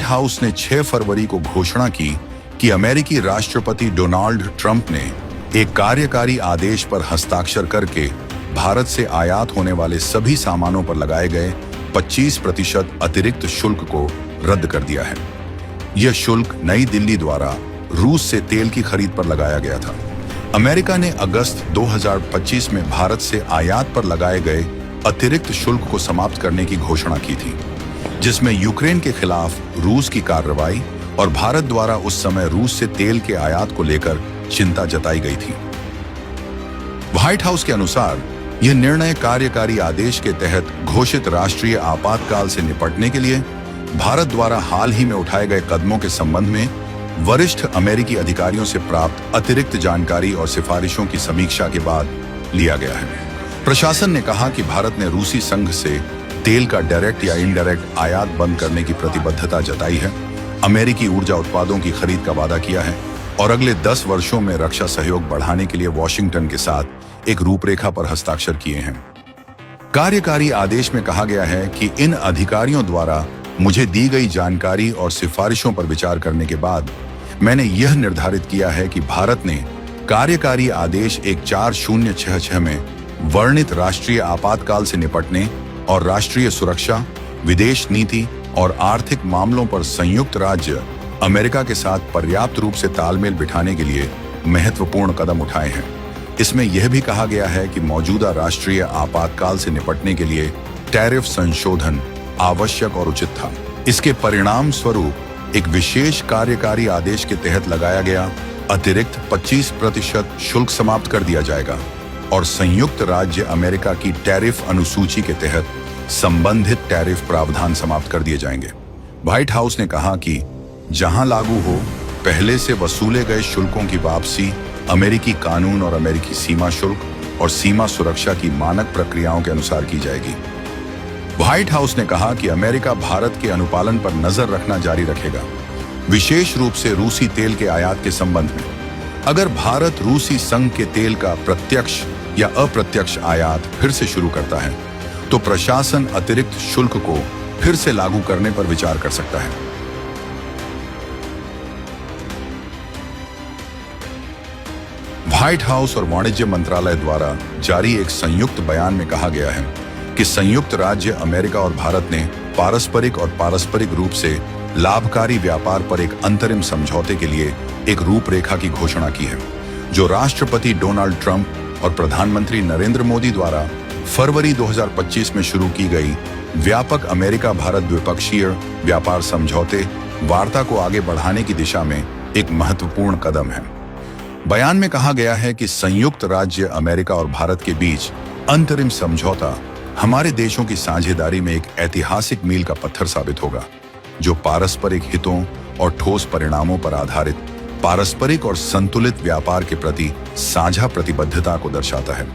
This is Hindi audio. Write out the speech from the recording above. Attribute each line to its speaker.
Speaker 1: व्हाइट हाउस ने 6 फरवरी को घोषणा की कि अमेरिकी राष्ट्रपति डोनाल्ड ट्रंप ने एक कार्यकारी आदेश पर हस्ताक्षर करके भारत से आयात होने वाले सभी सामानों पर लगाए गए 25% अतिरिक्त शुल्क को रद्द कर दिया है। यह शुल्क नई दिल्ली द्वारा रूस से तेल की खरीद पर लगाया गया था। अमेरिका ने अगस्त 2025 में भारत से आयात पर लगाए गए अतिरिक्त शुल्क को समाप्त करने की घोषणा की थी, जिसमें यूक्रेन के खिलाफ रूस की कार्रवाई और भारत द्वारा उस समय रूस से तेल के आयात को लेकर चिंता जताई गई थी। व्हाइट हाउस के अनुसार यह निर्णय कार्यकारी आदेश के तहत घोषित राष्ट्रीय आपातकाल से निपटने के लिए भारत द्वारा हाल ही में उठाए गए कदमों के संबंध में वरिष्ठ अमेरिकी अधिकारियों से प्राप्त अतिरिक्त जानकारी और सिफारिशों की समीक्षा के बाद लिया गया है। प्रशासन ने कहा कि भारत ने रूसी संघ से तेल का डायरेक्ट या इनडायरेक्ट आयात बंद करने की प्रतिबद्धता जताई है, अमेरिकी ऊर्जा उत्पादों की खरीद का वादा किया है और अगले 10 वर्षों में रक्षा सहयोग बढ़ाने के लिए वॉशिंगटन के साथ एक रूपरेखा पर हस्ताक्षर किए हैं। कार्यकारी आदेश में कहा गया है कि इन अधिकारियों द्वारा मुझे दी गई जानकारी और सिफारिशों पर विचार करने के बाद मैंने यह निर्धारित किया है कि भारत ने कार्यकारी आदेश 14066 में वर्णित राष्ट्रीय आपातकाल से निपटने और राष्ट्रीय सुरक्षा, विदेश नीति और आर्थिक मामलों पर संयुक्त राज्य अमेरिका के साथ पर्याप्त रूप से तालमेल बिठाने के लिए महत्वपूर्ण कदम उठाए हैं। इसमें यह भी कहा गया है कि मौजूदा राष्ट्रीय आपातकाल से निपटने के लिए टैरिफ संशोधन आवश्यक और उचित था। इसके परिणाम स्वरूप एक विशेष कार्यकारी आदेश के तहत लगाया गया अतिरिक्त 25% शुल्क समाप्त कर दिया जाएगा और संयुक्त राज्य अमेरिका की टैरिफ अनुसूची के तहत संबंधित टैरिफ प्रावधान समाप्त कर दिए जाएंगे। व्हाइट हाउस ने कहा कि जहां लागू हो, पहले से वसूले गए शुल्कों की वापसी अमेरिकी कानून और अमेरिकी सीमा शुल्क और सीमा सुरक्षा की मानक प्रक्रियाओं के अनुसार की जाएगी। व्हाइट हाउस ने कहा कि अमेरिका भारत के अनुपालन पर नजर रखना जारी रखेगा, विशेष रूप से रूसी तेल के आयात के संबंध में। अगर भारत रूसी संघ के तेल का प्रत्यक्ष या अप्रत्यक्ष आयात फिर से शुरू करता है, तो प्रशासन अतिरिक्त शुल्क को फिर से लागू करने पर विचार कर सकता है। व्हाइट हाउस और वाणिज्य मंत्रालय द्वारा जारी एक संयुक्त बयान में कहा गया है कि संयुक्त राज्य अमेरिका और भारत ने पारस्परिक और पारस्परिक रूप से लाभकारी व्यापार पर एक अंतरिम समझौते के लिए एक रूपरेखा की घोषणा की है, जो राष्ट्रपति डोनाल्ड ट्रंप और प्रधानमंत्री नरेंद्र मोदी द्वारा फरवरी 2025 में शुरू की गई व्यापक अमेरिका भारत द्विपक्षीय व्यापार समझौते वार्ता को आगे बढ़ाने की दिशा में एक महत्वपूर्ण कदम है। बयान में कहा गया है कि संयुक्त राज्य अमेरिका और भारत के बीच अंतरिम समझौता हमारे देशों की साझेदारी में एक ऐतिहासिक मील का पत्थर साबित होगा, जो पारस्परिक हितों और ठोस परिणामों पर आधारित पारस्परिक और संतुलित व्यापार के प्रति साझा प्रतिबद्धता को दर्शाता है।